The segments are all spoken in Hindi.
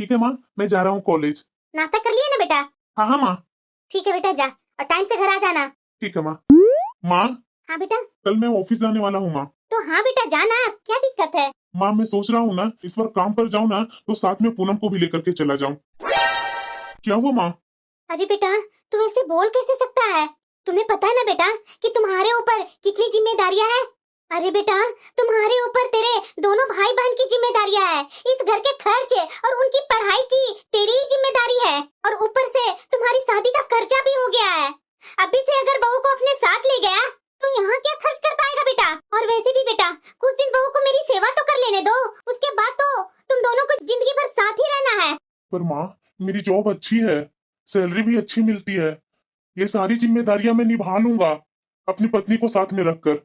ठीक है माँ, मैं जा रहा हूँ कॉलेज। नाश्ता कर लिया ना बेटा? हाँ हाँ माँ। ठीक है बेटा, जा और टाइम से घर आ जाना। ठीक है माँ। माँ, हाँ बेटा। कल मैं ऑफिस जाने वाला हूँ माँ। तो हाँ बेटा, जाना, क्या दिक्कत है? माँ, मैं सोच रहा हूँ ना, इस बार काम पर जाऊँ ना तो साथ में पूनम को भी लेकर के चला जाऊँ। क्या हुआ माँ? अरे बेटा, तू ऐसे बोल कैसे सकता है? तुम्हें पता है ना बेटा कि तुम्हारे ऊपर कितनी जिम्मेदारियां हैं। अरे बेटा, तुम्हारे ऊपर तेरे दोनों भाई बहन की जिम्मेदारियां है, इस घर के खर्च और उनकी पढ़ाई की तेरी ही जिम्मेदारी है, और ऊपर से तुम्हारी शादी का खर्चा भी हो गया है। अभी से अगर बहू को अपने साथ ले गया तो यहाँ क्या खर्च कर पाएगा बेटा? और वैसे भी बेटा, कुछ दिन बहू को मेरी सेवा तो कर लेने दो, उसके बाद तो तुम दोनों को जिंदगी भर साथ ही रहना है। पर माँ, मेरी जॉब अच्छी है, सैलरी भी अच्छी मिलती है, ये सारी जिम्मेदारियां मैं निभा लूंगा अपनी पत्नी को साथ में रखकर।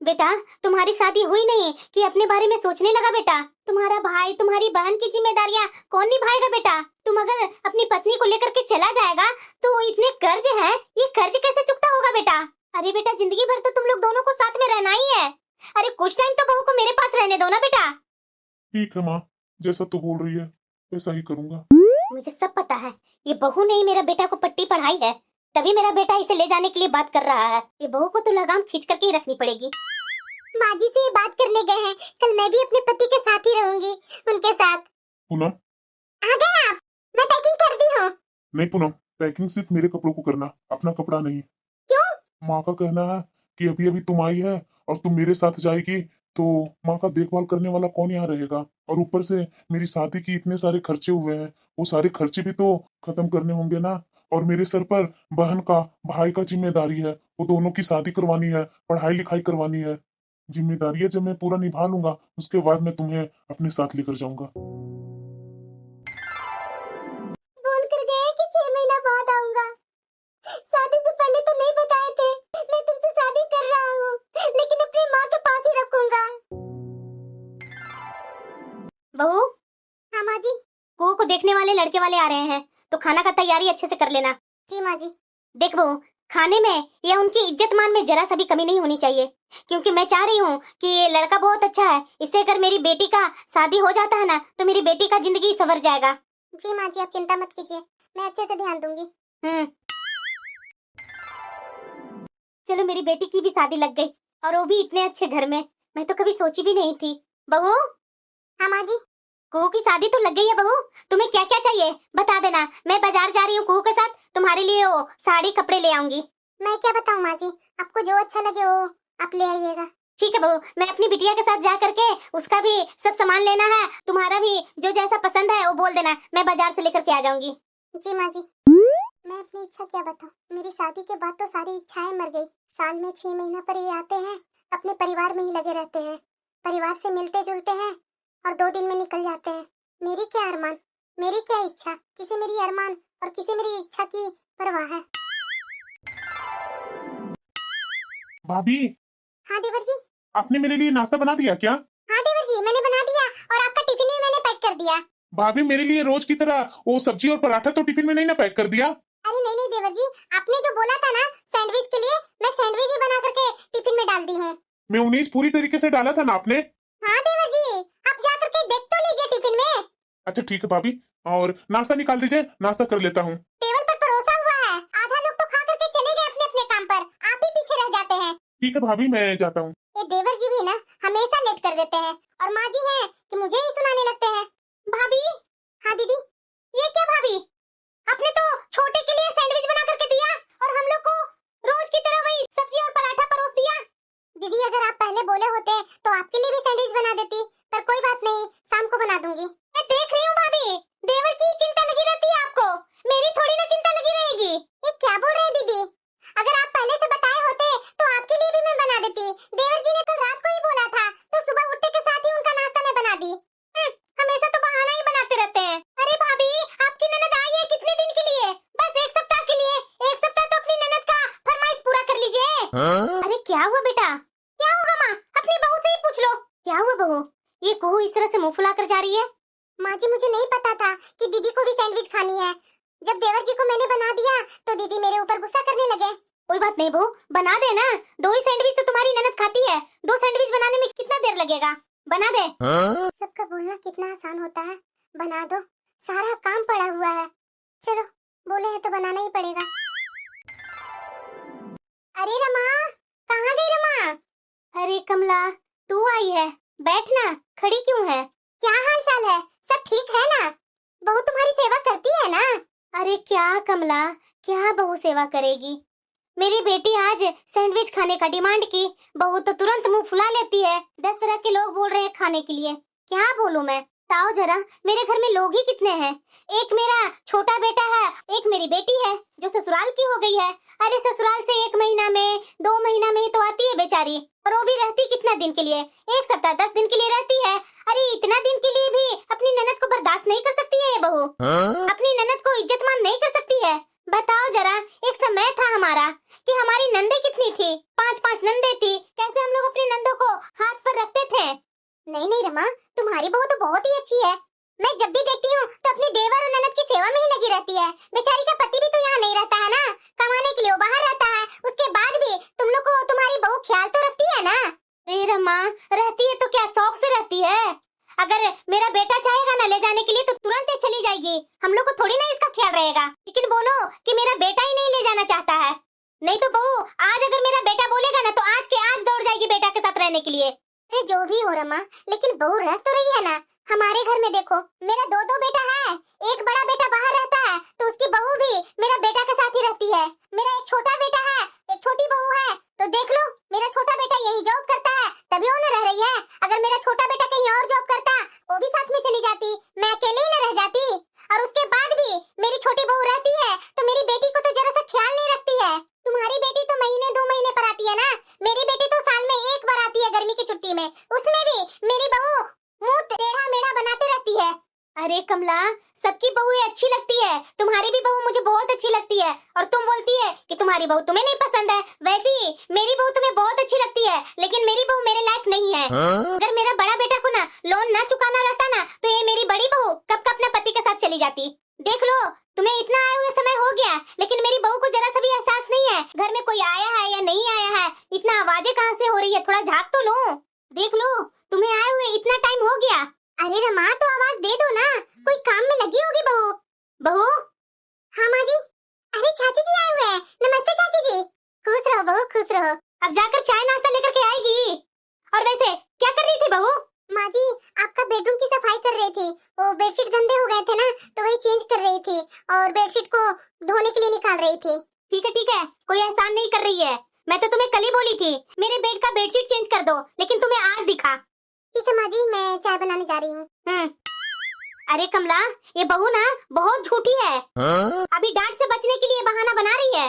बेटा, तुम्हारी शादी हुई नहीं कि अपने बारे में सोचने लगा बेटा? तुम्हारा भाई, तुम्हारी बहन की जिम्मेदारियां कौन निभाएगा बेटा? तुम अगर अपनी पत्नी को लेकर के चला जाएगा तो इतने कर्ज हैं, ये कर्ज कैसे चुकता होगा बेटा? अरे बेटा, जिंदगी भर तो तुम लोग दोनों को साथ में रहना ही है। अरे कुछ टाइम तो बहू को मेरे पास रहने दो ना बेटा। ठीक है माँ, जैसा तू बोल रही है वैसा ही करूंगा। मुझे सब पता है, ये बहू ने ही मेरा बेटा को पट्टी पढ़ाई है, तभी मेरा बेटा इसे ले जाने के लिए बात कर रहा है। ये बहू को तो लगाम खींच करके ही रखनी पड़ेगी। माँ जी से ये बात करने गए हैं, कल मैं भी अपने पति के साथ ही रहूंगी, उनके साथ। पूनम, आ गए आप? मैं पैकिंग कर दी हूँ। नहीं पूनम, पैकिंग सिर्फ मेरे कपड़ों को करना, अपना कपड़ा नहीं। क्यों? माँ का कहना है कि अभी अभी तुम आई है और तुम मेरे साथ जाएगी तो माँ का देखभाल करने वाला कौन यहाँ रहेगा, और ऊपर से मेरी शादी की इतने सारे खर्चे हुए हैं, वो सारे खर्चे भी तो खत्म करने होंगे ना। और मेरे सर पर बहन का, भाई का जिम्मेदारी है, वो दोनों की शादी करवानी है, पढ़ाई लिखाई करवानी है। जिम्मेदारियां जब मैं पूरा निभा लूंगा उसके बाद मैं तुम्हें अपने साथ लेकर जाऊंगा। बोल कर गए कि 6 महीना बाद आऊंगा। शादी से पहले तो नहीं बताए थे मैं तुमसे शादी कर रहा हूँ, लेकिन अपनी माँ के पास ही रखूंगा। बहू। हाँ माँ जी। कुओं को देखने वाले लड़के वाले आ रहे हैं, तो खाना का तैयारी अच्छे से कर लेना। जी माँ जी। देख बहू, खाने में या उनकी इज्जत मान में जरा सा भी कमी नहीं होनी चाहिए, क्योंकि मैं चाह रही हूँ कि ये लड़का बहुत अच्छा है, इससे अगर मेरी बेटी का शादी हो जाता है ना तो मेरी बेटी का जिंदगी संवर जाएगा। जी माँ जी, आप चिंता मत कीजिए, मैं अच्छे से ध्यान दूंगी। चलो, मेरी बेटी की भी शादी लग गई, और वो भी इतने अच्छे घर में, मैं तो कभी सोची भी नहीं थी। बहू। हाँ माँ जी। कुहू की शादी तो लग गई है बहू, तुम्हें क्या क्या चाहिए बता देना, मैं बाजार जा रही हूँ कुहू के साथ, तुम्हारे लिए वो साड़ी कपड़े ले आऊंगी। मैं क्या बताऊँ माँ जी, आपको जो अच्छा लगे वो आप ले आइएगा। ठीक है बहू, मैं अपनी बिटिया के साथ जा करके उसका भी सब सामान लेना है, तुम्हारा भी जो जैसा पसंद है वो बोल देना, मैं बाजार से लेकर के आ जाऊंगी। जी माँ जी। मैं अपनी इच्छा क्या बताऊँ, मेरी शादी के बाद तो सारी इच्छाएं मर गई। साल में 6 महीना पर ये आते हैं, अपने परिवार में ही लगे रहते हैं, परिवार से मिलते जुलते हैं और 2 दिन में निकल जाते हैं। मेरी क्या अरमान, मेरी क्या इच्छा, किसे मेरी अरमान और किसे मेरी इच्छा की परवाह है। भाभी। हाँ देवर जी। आपने मेरे लिए नाश्ता बना दिया क्या? हाँ देवर जी, मैंने बना दिया, और आपका टिफिन भी मैंने पैक कर दिया। भाभी, मेरे लिए रोज की तरह वो सब्जी और पराठा तो टिफिन में नहीं ना पैक कर दिया? अरे नहीं नहीं देवर जी, आपने जो बोला था ना सैंडविच के लिए, मैं सैंडविच ही बना करके टिफिन में डाल दी हूँ। मेयोनीज पूरी तरीके से डाला था ना आपने? हाँ देवर जी, आप जा करके देख तो लीजिए टिफिन में। अच्छा ठीक है भाभी, और नाश्ता निकाल दीजिए, नाश्ता कर लेता हूँ। टेबल पर परोसा हुआ है, आधा लोग तो खा करके चले गए अपने अपने काम पर, आप ही पीछे रह जाते हैं। ठीक है भाभी, मैं जाता हूँ। ये देवर जी भी ना हमेशा लेट कर देते हैं, और माँ जी हैं कि मुझे ही सुनाने लगते हैं। भाभी। हाँ दीदी। ये क्या भाभी, आपने तो छोटे के लिए सैंडविच बना करके दिया और हम लोग को रोज की तरह वही सब्जी और पराठा परोस दिया। दीदी, अगर आप पहले बोले होते तो आपके लिए भी सैंडविच बना देती, पर कोई बात नहीं, शाम को बना दूंगी। मैं देख रही हूँ भाभी, देवर की चिंता लगी रहती है आपको, मेरी थोड़ी ना चिंता लगी रहेगी। ये क्या बोल रहे हैं दीदी, अगर आप पहले से बताए होते तो आपके लिए भी मैं बना देती। देवर जी ने कल रात को ही बोला था, तो सुबह उठने के साथ ही उनका नाश्ता मैं बना दी। हमेशा तो बहाना ही बनाते रहते हैं। अरे भाभी, आपकी ननद आई है कितने दिन के लिए? बस 1 सप्ताह के लिए, 1 सप्ताह तो अपनी ननद का फरमाइश पूरा कर लीजिए। अरे क्या हुआ बेटा? क्या होगा माँ, अपनी बहू से ही पूछ लो। क्या हुआ बहू, ये कुहू इस तरह से मुंह फुला कर जा रही है? माँ जी, मुझे नहीं पता था कि दीदी को भी सैंडविच खानी है। जब देवर जी को मैंने बना दिया तो दीदी मेरे ऊपर गुस्सा करने लगे। कोई बात नहीं बहू, बना दे ना, 2 ही सैंडविच तो तुम्हारी ननद खाती है, 2 सैंडविच बनाने में कितना देर लगेगा, बना दे। सबका बोलना कितना आसान होता है, बना दो, सारा काम पड़ा हुआ है। चलो बोले हैं तो बनाना ही पड़ेगा। अरे रमा, कहाँ गई रमा? अरे कमला, तू आई है, बैठना, खड़ी क्यों है? क्या हाल चाल है? सब ठीक है ना? बहू तुम्हारी सेवा करती है ना? अरे क्या कमला, क्या बहू सेवा करेगी? मेरी बेटी आज सैंडविच खाने का डिमांड की, बहू तो तुरंत मुंह फुला लेती है। 10 तरह के लोग बोल रहे हैं खाने के लिए, क्या बोलूं मैं? बताओ जरा, मेरे घर में लोग ही कितने हैं? एक मेरा छोटा बेटा है, एक मेरी बेटी है जो ससुराल की हो गई है। अरे ससुराल से 1 महीना में 2 महीना में ही तो आती है बेचारी, और वो भी रहती कितना दिन के लिए? 1 सप्ताह 10 दिन के लिए रहती है। अरे इतना दिन के लिए भी अपनी ननद को बर्दाश्त नहीं कर सकती है ये बहू? अपनी ननद को इज्जत मान नहीं कर सकती है? बताओ जरा, एक समय था हमारा कि हमारी नंदे कितनी थी, 5-5 नंदे थी, कैसे हम लोग अपनी नंदों को हाथ पर रखते थे। नहीं नहीं रमा, तुम्हारी बहू तो बहुत ही अच्छी है। मैं जब भी देखती हूँ तो अपने देवर और ननद की सेवा में ही लगी रहती है। बेचारी का पति भी तो यहाँ नहीं रहता है ना, कमाने के लिए वो बाहर रहता है। उसके बाद भी तुम लोग को तुम्हारी बहू ख्याल तो रखती है ना? अरे रमा, रहती है तो क्या शौक से रहती है? अगर मेरा बेटा चाहेगा ना ले जाने के लिए तो तुरंत ही चली जाएगी, हम लोग को थोड़ी ना इसका ख्याल रहेगा। लेकिन बोलो कि मेरा बेटा ही नहीं ले जाना चाहता है, नहीं तो बहू आज अगर मेरा बेटा बोलेगा ना तो आज के आज दौड़ जाएगी बेटा के साथ रहने के लिए। अरे जो भी हो रमा, लेकिन बहू रह तो रही है ना। हमारे घर में देखो, मेरा 2 बेटा है, एक बड़ा बेटा बाहर रहता है तो उसकी बहू भी मेरा बेटा के साथ ही रहती है। मेरा एक छोटा बेटा है, एक छोटी बहू है, तो देख लो मेरा छोटा बेटा यही जॉब करता है तभी वो न रह रही है। अगर मेरा छोटा बेटा कहीं और जॉब करता वो भी साथ में चली जाती, मैं अकेले ही न रह जाती। और उसके बाद भी मेरी छोटी बहू रहती है तो मेरी बेटी को तो जरा सा ख्याल नहीं रखती है। तुम्हारी बेटी तो महीने 2 महीने पर आती है ना, मेरी बेटी तो साल में 1 बार आती है गर्मी की छुट्टी में, उसमें भी मेरी बहू मुंह टेढ़ा मेढ़ा बनाते रहती है। अरे कमला, सबकी बहू अच्छी लगती है, तुम्हारी भी बहू मुझे बहुत अच्छी लगती है, और तुम बोलती है कि तुम्हारी बहू तुम्हें नहीं पसंद है। वैसे ही मेरी बहू तुम्हें बहुत अच्छी लगती है, लेकिन मेरी बहू मेरे लायक नहीं है। अगर मेरा बड़ा बेटा को ना लोन ना चुकाना रहता ना तो ये मेरी बड़ी बहू कब का अपने पति के साथ चली जाती। देख लो, तुम्हें इतना आए हुए समय हो गया, लेकिन मेरी बहू को जरा सा भी एहसास नहीं है घर में कोई आया है या नहीं आया है। इतना आवाजें कहाँ से हो रही है, थोड़ा झाँक तो लो। देख लो, तुम्हें आए हुए इतना टाइम हो गया। अरे रमा, तो आवाज दे दो ना, कोई काम में लगी होगी बहू। बहू? हाँ माँ जी। अरे चाची जी आए हुए हैं, नमस्ते चाची जी। खुश रहो बहू, खुश रहो। अब जाकर चाय नाश्ता लेकर के आएगी। और वैसे क्या कर रही थी बहू? माँ जी, आपका बेडरूम की सफाई कर रही थी, वो बेडशीट गंदे हो गए थे ना तो वही चेंज कर रही थी और बेडशीट को धोने के लिए निकाल रही थी। ठीक है, कोई एहसान नहीं कर रही है। मैं तो तुम्हें कल ही बोली थी मेरे बेड का बेडशीट चेंज कर दो, लेकिन तुम्हें आज दिखा। ठीक है माँ जी, मैं चाय बनाने जा रही हूँ। अरे कमला, ये बहू ना बहुत झूठी है। अभी डांट से बचने के लिए बहाना बना रही है।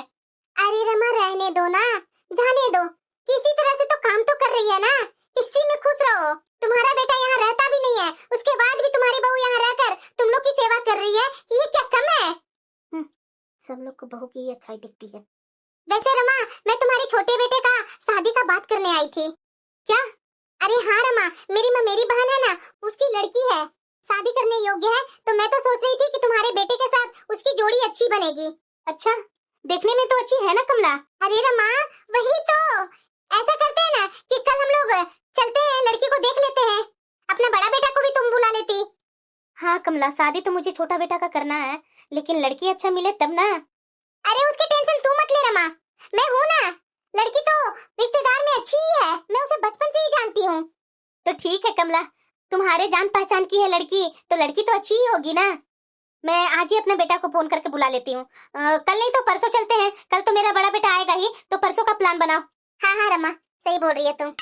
अरे रमा, रहने दो ना, जाने दो, किसी तरह से तो काम तो कर रही है ना, इसी में खुश रहो। तुम्हारा बेटा यहाँ रहता भी नहीं है, उसके बाद भी तुम्हारी बहू यहाँ रहकर तुम लोग की सेवा कर रही है, ये क्या कम है? सब लोग को बहू की ही अच्छाई दिखती है। वैसे रमा, मैं तुम्हारे छोटे बेटे का शादी का बात करने आई थी। क्या? अरे हाँ रमा, मेरी बहन है ना, उसकी लड़की है, शादी करने योग्य है, तो मैं तो सोच रही थी कि तुम्हारे बेटे के साथ उसकी जोड़ी अच्छी बनेगी। अच्छा, देखने में तो अच्छी है ना कमला? अरे रमा, वही तो, ऐसा करते हैं ना कि कल हम लोग चलते हैं, लड़की को देख लेते हैं, अपना बड़ा बेटा को भी तुम बुला लेती। हाँ कमला, शादी तो मुझे छोटा बेटा का करना है, लेकिन लड़की अच्छा मिले तब ना। अरे उसकी टेंशन तू मत ले रमा, मैं हूँ ना, लड़की तो रिश्तेदार में अच्छी ही है, मैं उसे बचपन से ही जानती हूँ। तो ठीक है कमला, तुम्हारे जान पहचान की है लड़की, तो लड़की तो अच्छी ही होगी ना। मैं आज ही अपने बेटा को फोन करके बुला लेती हूँ, कल नहीं तो परसों चलते हैं, कल तो मेरा बड़ा बेटा आएगा ही, तो परसों का प्लान बनाओ। हाँ हाँ रमा, सही बोल रही है तुम।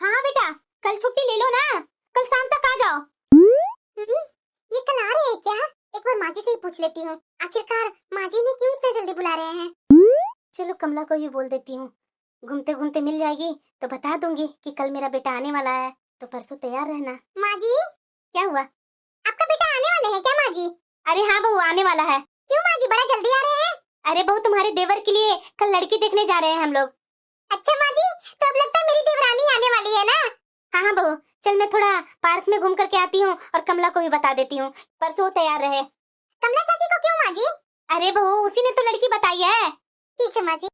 हाँ बेटा, कल छुट्टी ले लो ना, कल शाम तक आ जाओ। ये कल आ रहे हैं क्या? एक बार माँ जी से ही पूछ लेती हूँ, आखिरकार माँ जी ने क्यों इतना जल्दी बुला रहे हैं। चलो कमला को भी बोल देती हूँ, घूमते घूमते मिल जाएगी तो बता दूंगी कि कल मेरा बेटा आने वाला है, तो परसों तैयार रहना। माँ जी? क्या हुआ? आपका बेटा आने वाले हैं क्या माँ जी? अरे हाँ बहू, आने वाला है। क्यों माँ जी, बड़ा जल्दी आ रहे हैं? अरे बहू, तुम्हारे देवर के लिए कल लड़की देखने जा रहे हैं हम लोग। अच्छा माँ जी, तो अब लगता है मेरी देवरानी आने वाली है ना? हाँ हाँ बहू, चल मैं थोड़ा पार्क में घूम करके आती हूँ और कमला को भी बता देती हूँ, परसों तैयार रहे। कमला चाची को क्यों माँ जी? अरे बहू, उसी ने तो लड़की बताई है। ठीक है माँ जी,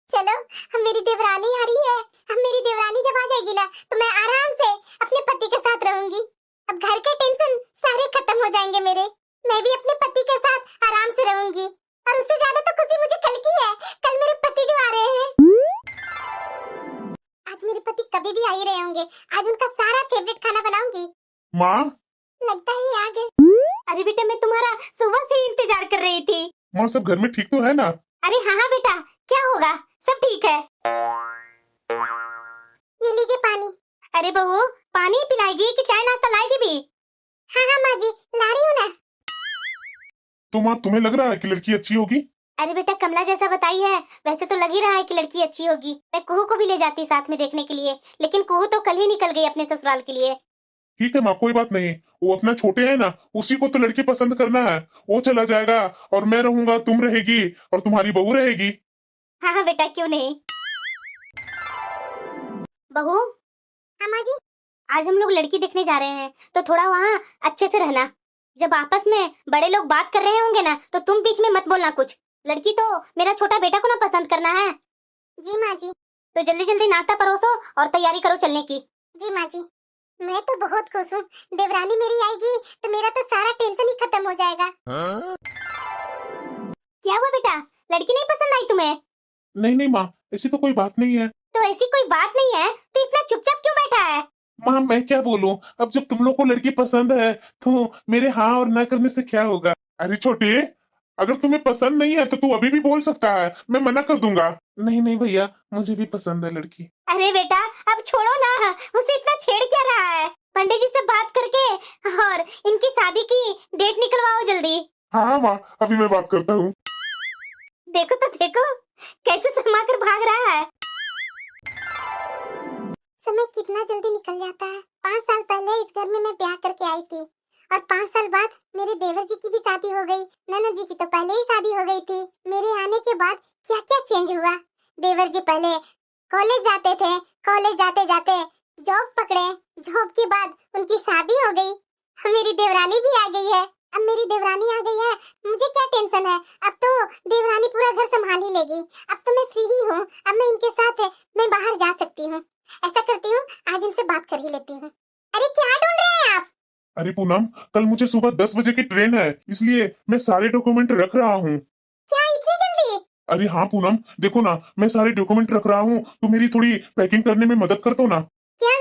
चलो, हम मेरी देवरानी आ रही है, अब मेरी देवरानी जब आ जाएगी ना तो मैं आराम से अपने पति के साथ रहूंगी। अब घर के टेंशन सारे हो जाएंगे मेरे। मैं भी अपने पति के साथ आराम से रहूंगी। और उससे ज्यादा तो खुशी मुझे कल की है। कल मेरे पति जो आ रहे हैं। आज मेरे पति कभी भी आ ही रहे होंगे। आज उनका सारा फेवरेट खाना बनाऊंगी। माँ, लगता है आ गए। अरे बेटा, मैं तुम्हारा सुबह से इंतजार कर रही थी। माँ सब घर में ठीक तो है ना? अरे हाँ हाँ बेटा, क्या होगा, सब ठीक है। ये लीजिए पानी। अरे बहू, पानी पिलाएगी कि चाय नाश्ता लाएगी भी? हाँ हाँ माँ जी, ला रही हूँ ना। तो माँ तुम्हें लग रहा है कि लड़की अच्छी होगी? अरे बेटा, कमला जैसा बताई है वैसे तो लग ही रहा है कि लड़की अच्छी होगी। मैं कुहू को भी ले जाती साथ में देखने के लिए, लेकिन कुहू तो कल ही निकल गई अपने ससुराल के लिए। ठीक है माँ, कोई बात नहीं। वो अपना छोटे है ना, उसी को तो लड़की पसंद करना है। वो चला जाएगा और मैं रहूंगा, तुम रहेगी और तुम्हारी बहू रहेगी। हाँ हाँ बेटा, क्यों नहीं। बहू। हाँ माँ जी। आज हम लोग लड़की देखने जा रहे हैं, तो थोड़ा वहाँ अच्छे से रहना। जब आपस में बड़े लोग बात कर रहे होंगे ना, तो तुम बीच में मत बोलना कुछ। लड़की तो मेरा छोटा बेटा को ना पसंद करना है। जी माँ जी। तो जल्दी जल्दी नाश्ता परोसो और तैयारी करो चलने की। जी माँ जी। मैं तो बहुत खुश हूँ। देवरानी मेरी आएगी तो मेरा तो सारा टेंशन ही खत्म हो जाएगा। क्या हुआ बेटा, लड़की नहीं पसंद आई तुम्हें? नहीं नहीं माँ, ऐसी तो कोई बात नहीं है। तो ऐसी कोई बात नहीं है तो इतना चुपचाप क्यों बैठा है? माँ मैं क्या बोलूं, अब जब तुम लोग को लड़की पसंद है तो मेरे हाँ और ना करने से क्या होगा? अरे छोटे, अगर तुम्हें पसंद नहीं है तो तू अभी भी बोल सकता है, मैं मना कर दूंगा। नहीं नहीं भैया, मुझे भी पसंद है लड़की। अरे बेटा, अब छोड़ो ना, उसे इतना छेड़ क्या रहा है? पंडित जी से बात करके और इनकी शादी की डेट निकलवाओ जल्दी। हाँ माँ, अभी मैं बात करता हूँ। देखो तो देखो, कैसे शर्मा कर भाग रहा है। समय कितना जल्दी निकल जाता है। 5 साल पहले इस घर में मैं ब्याह करके आई थी और 5 साल बाद मेरे देवर जी की भी शादी हो गई। ननद जी की तो पहले ही शादी हो गई थी। मेरे आने के बाद क्या क्या चेंज हुआ। देवर जी पहले कॉलेज जाते थे, कॉलेज जाते जाते जॉब पकड़े, जॉब के बाद उनकी शादी हो गई। मेरी देवरानी भी आ गई है। अब मेरी देवरानी आ गई है, मुझे क्या टेंशन है। अब तो देवरानी पूरा घर संभाल ही लेगी। अब तो मैं फ्री ही हूँ। अब मैं इनके साथ मैं बाहर जा सकती हूँ। ऐसा करती हूँ, आज इनसे बात कर ही लेती हूँ। अरे क्या ढूंढ रहे हैं आप? अरे पूनम, कल मुझे सुबह 10 बजे की ट्रेन है, इसलिए मैं सारे डॉक्यूमेंट रख रहा हूँ। क्या इतनी जल्दी? अरे हाँ पूनम, देखो ना, मैं सारे डॉक्यूमेंट रख रहा हूँ, तो मेरी थोड़ी पैकिंग करने में मदद कर दो ना। क्या?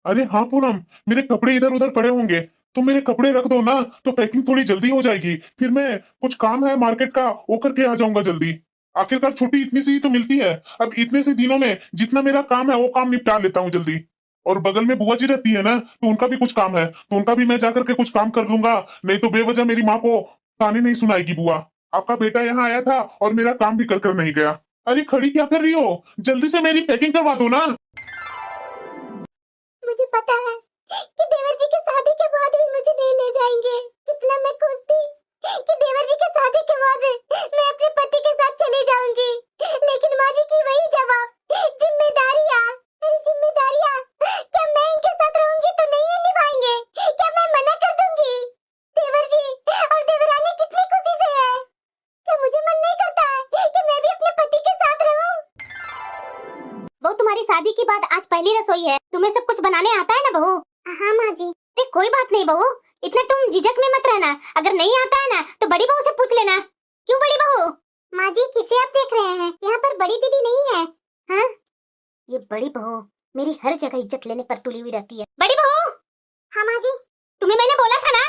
अरे हाँ पूनम, मेरे कपड़े इधर उधर पड़े होंगे, तो मेरे कपड़े रख दो ना, तो पैकिंग थोड़ी जल्दी हो जाएगी। फिर मैं कुछ काम है मार्केट का, वो करके आ जाऊंगा जल्दी। आखिरकार छुट्टी इतनी सी ही तो मिलती है। अब इतने से दिनों में जितना मेरा काम है वो काम निपटा लेता हूँ जल्दी। और बगल में बुआ जी रहती है ना, तो उनका भी कुछ काम है, तो उनका भी मैं जाकर के कुछ काम कर लूंगा। नहीं तो बेवजह मेरी माँ को ताने नहीं सुनाएगी बुआ। आपका बेटा यहाँ आया था और मेरा काम भी कर नहीं गया। अरे खड़ी क्या कर रही हो, जल्दी से मेरी पैकिंग करवा दो ना। मुझे पता है कि देवर जी की शादी के बाद भी मुझे नहीं ले जाएंगे। कितना मैं खुश थी कि देवर जी की शादी के बाद मैं अपने पति के साथ चली जाऊंगी। लेकिन माँ जी की वही जवाब, जिम्मेदारियाँ। अरे जिम्मेदारियाँ, क्या मैं इनके साथ रहूंगी तो नहीं ये निभाएंगे? क्या मैं मना कर दूंगी? देवर जी और देवरानी कितनी खुशी से है। क्या मुझे मन नहीं करता है कि मैं भी अपने पति के साथ रहूं? वो तुम्हारी शादी के बाद आज पहली रसोई है, तुम्हें सब कुछ बनाने आता है ना बहू? हाँ माँ जी। अरे कोई बात नहीं बहू, इतना तुम झिझक में मत रहना। अगर नहीं आता है ना तो बड़ी बहू से पूछ लेना। क्यों बड़ी बहू? माँ जी, किसे आप देख रहे हैं? यहाँ पर बड़ी दीदी नहीं है। हाँ? ये बड़ी बहू मेरी हर जगह इज्जत लेने पर तुली हुई रहती है। बड़ी बहू। हाँ माँ जी। तुम्हें मैंने बोला था ना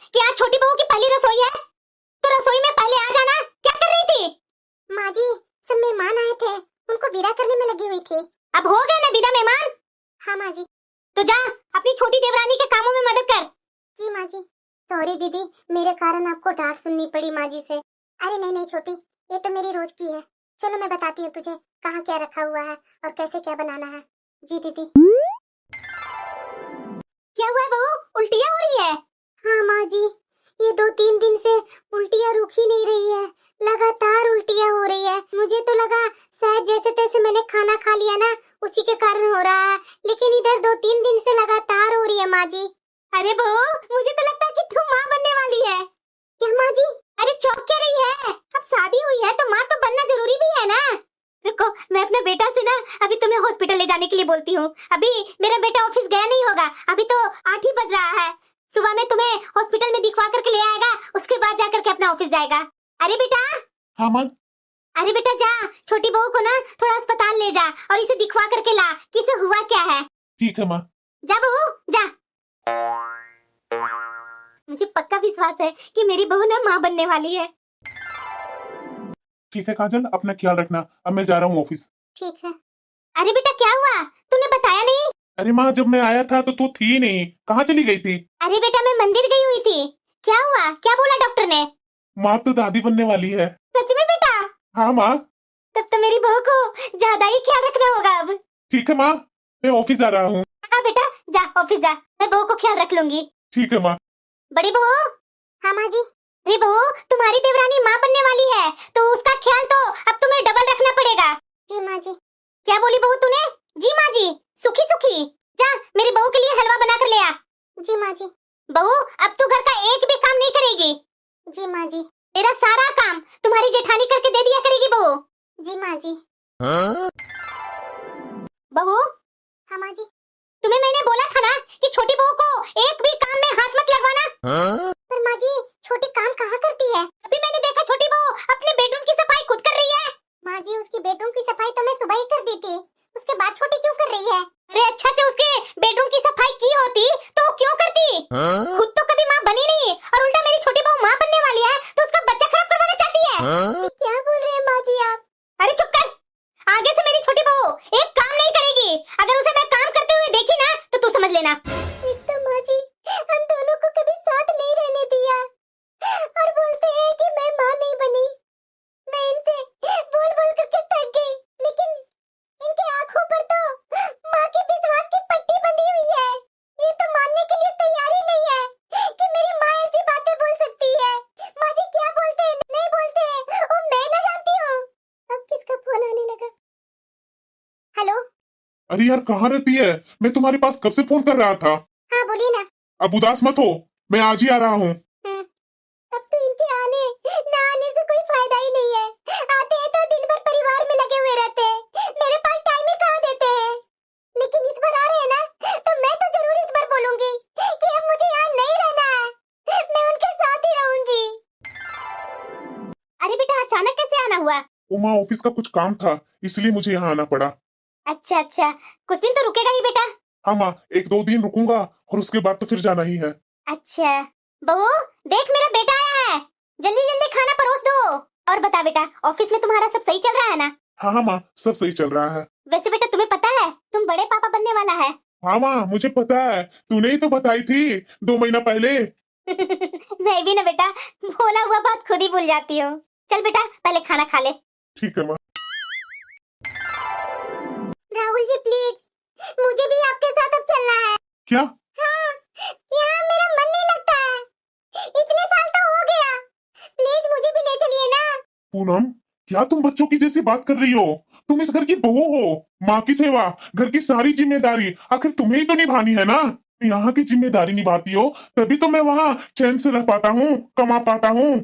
कि आज छोटी बहू की पहली रसोई है, तो रसोई में पहले आ जाना। क्या कर रही थी? माँ जी, सब मेहमान आए थे, उनको विदा करने में लगी हुई थी। अब हो गए ना विदा मेहमान? हाँ माँ जी। तो जा अपनी छोटी देवरानी के कामों में मदद कर। जी माँ जी। सॉरी दीदी, मेरे कारण आपको डांट सुननी पड़ी माँ जी से। अरे नहीं नहीं छोटी, ये तो मेरी रोज की है। चलो मैं बताती हूँ तुझे कहाँ क्या रखा हुआ है और कैसे क्या बनाना है। जी दीदी। क्या हुआ बहू, उल्टियाँ हो रही है? हाँ माँ जी, ये 2-3 दिन से उल्टियाँ रुक ही नहीं रही है। लगातार उल्टियाँ हो रही है। मुझे तो लगा शायद जैसे तैसे मैंने खाना खा लिया ना, उसी के कारण हो रहा है, लेकिन इधर 2-3 दिन से लगातार हो रही है माँ जी। अरे बहू, मुझे तो लगता है कि तुम माँ बनने वाली है। क्या माँ जी? अरे चौंक क्या रही है? अब शादी हुई है तो माँ तो बनना जरूरी भी है ना। रुको, मैं अपने बेटा से ना अभी तुम्हें हॉस्पिटल ले जाने के लिए बोलती हूँ। अभी मेरा बेटा ऑफिस गया नहीं होगा, अभी तो 8 ही बज रहा है। सुबह में तुम्हें हॉस्पिटल में दिखवा करके ले आएगा, उसके बाद जाकर के अपना ऑफिस जाएगा। अरे बेटा, हाँ माँ। अरे बेटा जा, छोटी बहू को ना थोड़ा अस्पताल ले जा और इसे दिखवा करके ला कि इसे हुआ क्या है। ठीक है माँ। जा बहू जा। मुझे पक्का विश्वास है कि मेरी बहू ना माँ बनने वाली है। ठीक है काजल, अपना ख्याल रखना, अब मैं जा रहा हूँ ऑफिस। ठीक है। अरे बेटा क्या हुआ, तूने बताया नहीं? अरे माँ, जब मैं आया था तो तू थी नहीं, कहाँ चली गई थी? अरे बेटा मैं मंदिर गई हुई थी। क्या हुआ, क्या बोला डॉक्टर ने? माँ तो दादी बनने वाली है। सच में बेटा? हाँ माँ। तब तो मेरी बहू को ज्यादा ही ख्याल रखना होगा अब। ठीक है माँ, मैं ऑफिस जा रहा हूँ। हाँ बेटा जा, ऑफिस जा, मैं बहू को ख्याल रख लूंगी। ठीक है माँ। बड़ी बहू। हाँ माँ जी। अरे बहू, तुम्हारी देवरानी माँ बनने वाली है, तो उसका ख्याल तो अब तुम्हें डबल रखना पड़ेगा। जी माँ जी। क्या बोली बहू तूने? जी माँ जी। सुखी सुखी जा, मेरी बहू के लिए हलवा बना कर ले आ। जी माँ जी। बहू अब तू घर का एक भी काम नहीं करेगी। जी माँ जी। तेरा सारा काम तुम्हारी जेठानी करके दे दिया करेगी बहू। जी माँ जी। बहू। हाँ माँ जी। तुम्हें मैंने बोला था ना कि छोटी बहू को एक भी काम में हाथ मत लगवाना। पर माँ जी, छोटी काम कहाँ करती है? अभी मैंने देखा छोटी बहू अपने बेडरूम की सफाई खुद कर रही है। माँ जी, उसकी बेडरूम की सफाई तो मैं सुबह ही कर दी थी, उसके बाद छोटी क्यों कर रही है? अरे अच्छा से उसके बेडरूम की सफाई की होती तो वो क्यों करती? खुद तो कभी माँ बनी नहीं और उल्टा मेरी छोटी बहू माँ बनने वाली है तो उसका बच्चा खराब करवाना चाहती है। क्या बोल रहे हैं माँ जी आप? अरे चुप कर, आगे से मेरी छोटी बहू एक काम नहीं करेगी। अगर उसे मैं काम करते हुए देखी ना तो तू समझ लेना। एक तो माँ जी हम दोनों को कभी साथ नहीं रहने दिया और बोलते हैं कि मैं माँ नहीं बनी। मैं इनसे बोल बोल करके थक गई, लेकिन इनके आंखों पर तो माँ के विश्वास की पट्टी बंधी हुई है। ये तो मानने के लिए तैयार ही नहीं है कि मेरी माँ ऐसी बातें बोल सकती है। माँ जी क्या बोलते हैं नहीं बोलते हैं वो मैं ना जानती हूँ। अब किसका फोन आने लगा? हेलो। अरे यार, कहाँ रहती है? मैं तुम्हारे पास कब से फोन कर रहा था। हाँ बोलिए ना। अब उदास मत हो, मैं आज ही आ रहा हूँ। अब तो इनके आने ना आने से कोई फायदा ही नहीं है। आते हैं तो दिन भर परिवार में लगे हुए रहते हैं, मेरे पास टाइम ही कहाँ देते हैं। लेकिन इस बार आ रहे हैं ना तो मैं तो जरूर इस बार बोलूंगी कि अब मुझे यहाँ नहीं रहना है, मैं उनके साथ ही रहूंगी। अरे बेटा अचानक कैसे आना हुआ? वो माँ, ऑफिस का कुछ काम था इसलिए मुझे यहाँ आना पड़ा। अच्छा अच्छा, कुछ दिन तो रुकेगा ही बेटा। हाँ माँ, 1-2 दिन रुकूंगा और उसके बाद तो फिर जाना ही है। अच्छा बहू, देख मेरा बेटा आया है, जल्दी जल्दी खाना परोस दो। और बता बेटा, ऑफिस में तुम्हारा सब सही चल रहा है ना? हाँ हाँ माँ, सब सही चल रहा है। वैसे बेटा तुम्हें पता है तुम बड़े पापा बनने वाला है। हाँ माँ, मुझे पता है, तूने ही तो बताई थी 2 महीना पहले। मैं भी ना बेटा बोला हुआ बात खुद ही भूल जाती हूँ। चल बेटा पहले खाना खा ले। ठीक है माँ। राहुल जी प्लीज, मुझे भी आपके साथ अब चलना है। क्या? हाँ, यहाँ मेरा मन नहीं लगता है, इतने साल तो हो गया, प्लीज मुझे भी ले चलिए ना। पूनम, क्या तुम बच्चों की जैसी बात कर रही हो? तुम इस घर की बहू हो, माँ की सेवा, घर की सारी जिम्मेदारी आखिर तुम्हें ही तो निभानी है ना। यहाँ की जिम्मेदारी निभाती हो तभी तो मैं वहाँ चैन से रह पाता हूँ, कमा पाता हूँ,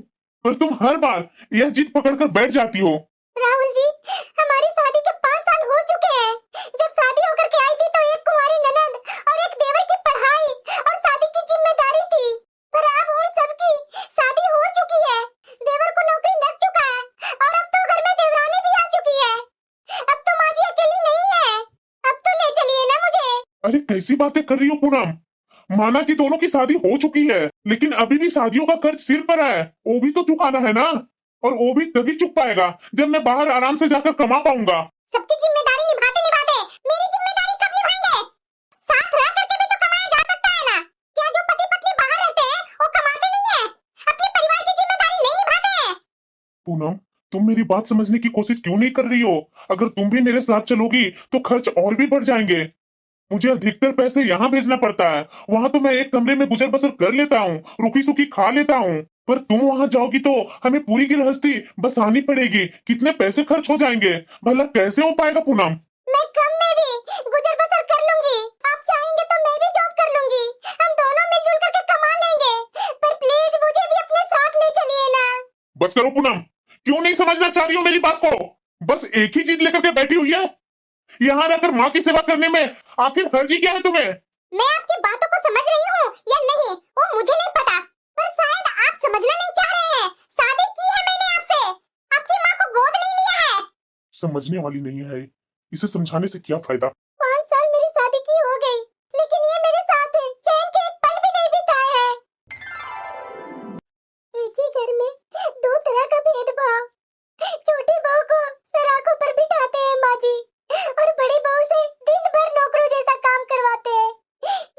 पर तुम हर बार यह जिद पकड़कर बैठ जाती हो। राहुल जी, हमारी शादी के 5 साल हो चुके हैं। जब शादी होकर के आई थी तो एक कुंवारी ननद और एक देवर की पढ़ाई और शादी की जिम्मेदारी थी, पर अब उन सबकी शादी हो चुकी है, देवर को नौकरी लग चुका है और अब तो घर में देवरानी भी आ चुकी है। अब तो माँ जी अकेली नहीं है, अब तो ले चलिए ना मुझे। अरे कैसी बातें कर रही हो पूनम? माना कि दोनों की शादी हो चुकी है, लेकिन अभी भी शादियों का कर्ज सिर पर है, वो भी तो चुकाना है ना। और वो भी तभी चुक पाएगा जब मैं बाहर आराम से जाकर कमा पाऊंगा। सबकी जिम्मेदारी निभाते निभाते मेरी जिम्मेदारी कब निभाएंगे? साथ रह करके भी तो कमाया जा सकता है ना। क्या जो पति पत्नी बाहर रहते हैं वो कमाते नहीं है, अपने परिवार की जिम्मेदारी नहीं निभाते हैं? पूनम, तुम मेरी बात समझने की कोशिश क्यों नहीं कर रही हो? अगर तुम भी मेरे साथ चलोगी तो खर्च और भी बढ़ जाएंगे। मुझे अधिकतर पैसे यहाँ भेजना पड़ता है, वहाँ तो मैं एक कमरे में गुजर बसर कर लेता हूँ, रुकी सुखी खा लेता हूँ, पर तुम वहाँ जाओगी तो हमें पूरी गृहस्थी बसानी पड़ेगी। कितने पैसे खर्च हो जाएंगे, भला कैसे हो पाएगा पूनम? मैं कम में भी गुजर बसर कर लूंगी, आप चाहेंगे तो मैं भी जॉब कर लूंगी, हम दोनों मिलजुल करके कमा लेंगे, पर प्लीज मुझे भी अपने साथ ले चलिए ना। बस करो पूनम, क्यों नहीं समझना चाह रही हो मेरी बात को? बस एक ही चीज लेकर के बैठी हुई है। यहाँ रहकर माँ की सेवा करने में आखिर हर्जी क्या है तुम्हें? मैं आपकी बातों को समझ रही हूँ या नहीं वो मुझे नहीं पता, समझने वाली नहीं है। इसे समझाने से क्या फायदा। 5 साल मेरी शादी की हो गई, लेकिन ये मेरे साथ है, चैन के एक पल भी नहीं बिताए हैं। एक ही घर में दो तरह का भेदभाव। छोटी बहू को सराखों पर बिठाते हैं माँ जी, और बड़ी बहू से दिन भर नौकरों जैसा काम करवाते हैं।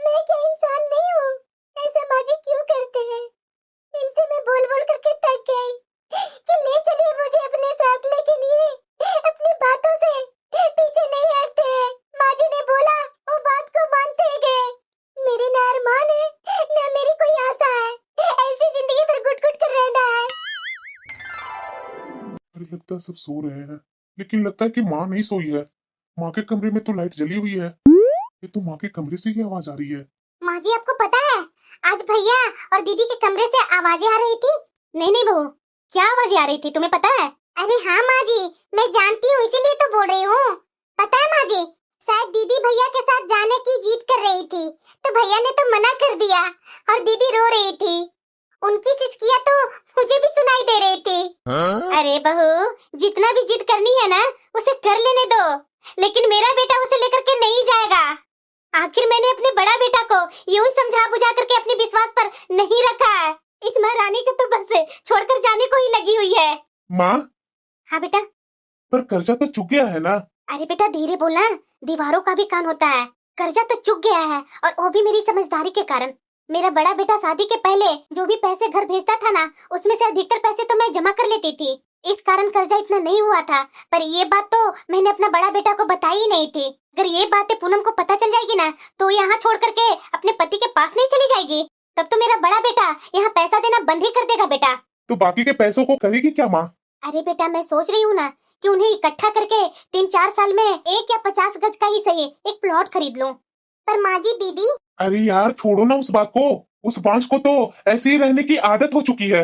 मैं क्या इंसान नहीं हूँ? ऐसा माँ जी क्यों करते हैं? इनसे मैं बोल बोल करके थक गई कि ले चलिए मुझे अपने साथ, लेकिन ये अपनी बातों से पीछे नहीं हटते हैं। माँ जी ने बोला वो बात को मानते गए। मेरे ना अरमान है ना मेरी कोई आशा है, ऐसी जिंदगी भर गुट गुट कर रहना है। अरे लगता है सब सो रहे हैं, लेकिन लगता है कि माँ नहीं सोई है। माँ के कमरे में तो लाइट जली हुई है। ये तो माँ के कमरे से ही आवाज आ रही है। माँ जी आपको पता है आज भैया और दीदी के कमरे से आवाजें आ रही थी? नहीं नहीं बहू, क्या आवाजें आ रही थी तुम्हें पता है? अरे हाँ माँ जी, मैं जानती हूँ इसीलिए तो बोल रही हूँ। पता है माँ जी, शायद दीदी भैया के साथ जाने की जिद कर रही थी, तो भैया ने तो मना कर दिया और दीदी रो रही थी। उनकी सिसकियाँ तो मुझे भी सुनाई दे रही थी। अरे बहू, जितना भी जिद करनी है ना उसे कर लेने दो, लेकिन मेरा बेटा उसे लेकर के नहीं जाएगा। आखिर मैंने अपने बड़ा बेटा को यूं समझा बुझा करके अपने विश्वास पर नहीं रखा है। इस महारानी को तो बस छोड़कर जाने को ही लगी हुई है। माँ, हाँ बेटा। पर कर्जा तो चुक गया है ना। अरे बेटा धीरे बोलना, दीवारों का भी कान होता है। कर्जा तो चुक गया है, और वो भी मेरी समझदारी के कारण। मेरा बड़ा बेटा शादी के पहले जो भी पैसे घर भेजता था ना, उसमें से अधिकतर पैसे तो मैं जमा कर लेती थी। इस कारण कर्जा इतना नहीं हुआ था। पर ये बात तो मैंने अपना बड़ा बेटा को बताई ही नहीं थी। अगर ये बातें पूनम को पता चल जाएगी ना, तो यहाँ छोड़ करके अपने पति के पास नहीं चली जाएगी। तब तो मेरा बड़ा बेटा यहाँ पैसा देना बंद ही कर देगा बेटा। तो बाकी के पैसों को करेगी क्या माँ? अरे बेटा मैं सोच रही हूँ ना कि उन्हें इकट्ठा करके 3-4 साल में 1 या 50 गज का ही सही एक प्लॉट खरीद लूं। पर माँ जी दीदी। अरे यार छोड़ो ना उस बात को। उस बांझ को तो ऐसे ही रहने की आदत हो चुकी है।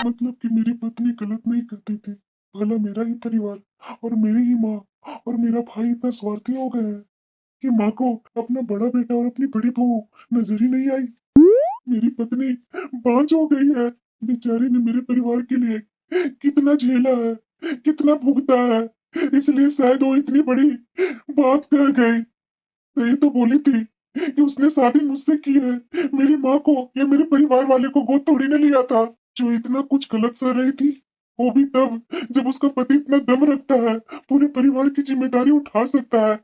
मतलब कि मेरी पत्नी गलत नहीं करती थी। भला मेरा ही परिवार और मेरी ही माँ और मेरा भाई इतना स्वार्थी हो गए हैं कि माँ को अपना बड़ा बेटा और अपनी बड़ी बहू नजर ही नहीं आई। मेरी पत्नी बांझ हो गई है। बेचारी ने मेरे परिवार के लिए कितना झेला है, कितना भुगता है, इसलिए शायद वो इतनी बड़ी बात कह गई। तो ये तो बोली थी कि उसने शादी मुझसे की है। मेरी माँ को या मेरे परिवार वाले को गोद थोड़ी न लिया था। जो इतना कुछ गलत कर रही थी, वो भी तब जब उसका पति इतना दम रखता है, पूरे परिवार की जिम्मेदारी उठा सकता है।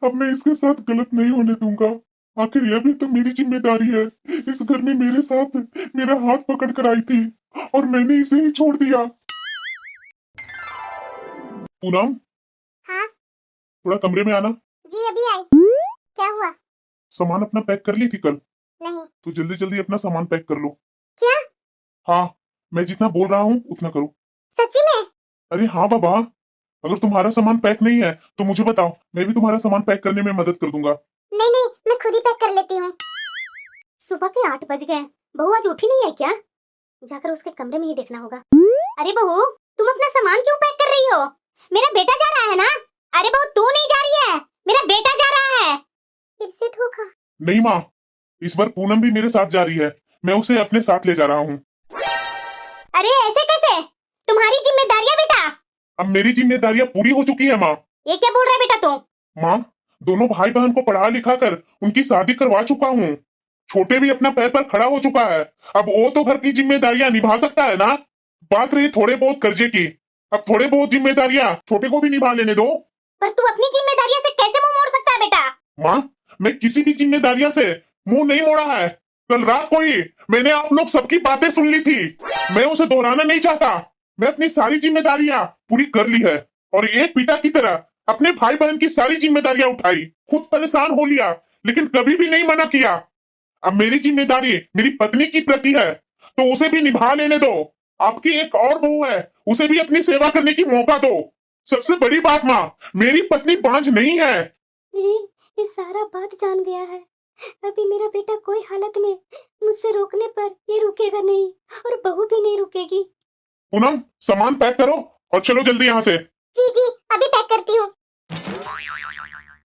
अब मैं इसके साथ गलत नहीं होने दूंगा। आखिर यह भी तो मेरी जिम्मेदारी है। इस घर में मेरे साथ मेरा हाथ पकड़ कर आई थी और मैंने इसे ही छोड़ दिया। पूनम, हाँ थोड़ा कमरे में आना। जी अभी आई। क्या हुआ? सामान अपना पैक कर ली थी कल? नहीं। तो जल्दी जल्दी अपना सामान पैक कर लो। क्या? हाँ, मैं जितना बोल रहा हूँ उतना करो। सच्ची में? अरे हाँ बाबा, अगर तुम्हारा सामान पैक नहीं है तो मुझे बताओ, मैं भी तुम्हारा सामान पैक करने में मदद कर दूंगा। नहीं नहीं, मैं खुद ही पैक कर लेती हूँ। सुबह के 8 बज गए, बहू आज उठी नहीं है क्या? जाकर उसके कमरे में ही देखना होगा। अरे बहू, तुम अपना सामान क्यों पैक कर रही हो? मेरा बेटा जा रहा है ना? अरे बहू तू नहीं जा रही है, मेरा बेटा जा रहा है। फिर से धोखा? नहीं माँ, इस बार पूनम भी मेरे साथ जा रही है। मैं उसे अपने साथ ले जा रहा हूँ। अरे ऐसे कैसे? तुम्हारी जिम्मेदारियां बेटा। अब मेरी जिम्मेदारियां पूरी हो चुकी है माँ। ये क्या बोल रहा है बेटा तू? माँ, दोनों भाई बहन को पढ़ा लिखा कर उनकी शादी करवा चुका हूँ। छोटे भी अपना पैर पर खड़ा हो चुका है। अब वो तो घर की जिम्मेदारियां निभा सकता है ना। बात रही थोड़े बहुत कर्जे की, अब थोड़े बहुत जिम्मेदारियां छोटे को भी निभा लेने दो। पर तू अपनी जिम्मेदारियों से कैसे मुंह मोड़ सकता है बेटा? माँ, मैं किसी भी जिम्मेदारियों से मुंह नहीं मोड़ा है। कल रात को ही मैंने आप लोग सबकी बातें सुन ली थी। मैं उसे दोहराना नहीं चाहता। मैं अपनी सारी जिम्मेदारियां पूरी कर ली है और एक पिता की तरह अपने भाई बहन की सारी जिम्मेदारियां उठाई। खुद परेशान हो लिया, लेकिन कभी भी नहीं मना किया। अब मेरी जिम्मेदारी मेरी पत्नी की प्रति है, तो उसे भी निभा लेने दो। आपकी एक और बहू है, उसे भी अपनी सेवा करने की मौका दो। सबसे बड़ी बात माँ, मेरी पत्नी बांझ नहीं है। ये सारा बात जान गया है। अभी मेरा बेटा कोई हालत में मुझसे रोकने पर ये रुकेगा नहीं, और बहू भी नहीं रुकेगी। पूनम, सामान पैक करो और चलो जल्दी यहाँ से। जी जी, अभी पैक करती हूँ।